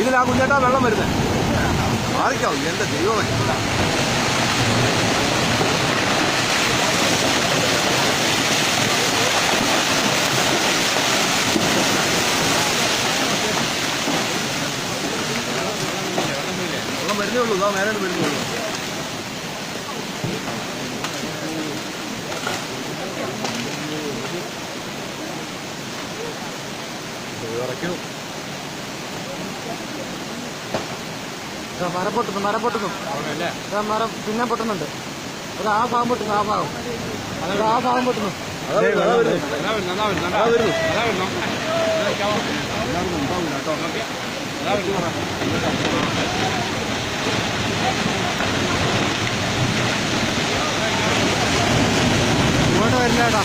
ഇതിലാ കുഞ്ഞേട്ടാ വെള്ളം വരുന്നത്. മാറിക്കാവും എന്റെ ദൈവമേ. വെള്ളം വരുന്നേ ഉള്ളൂ. ഇതാ നേരെ വരുന്നേ ഉള്ളൂ. മരം പൊട്ടുന്നു മരം പിന്നെ പൊട്ടുന്നുണ്ട്. അത് ആ ഭാഗം പൊട്ടുന്നു. ആ ഭാഗം പൊട്ടുന്നു. ഇങ്ങോട്ട് വരില്ലേട്ടാ.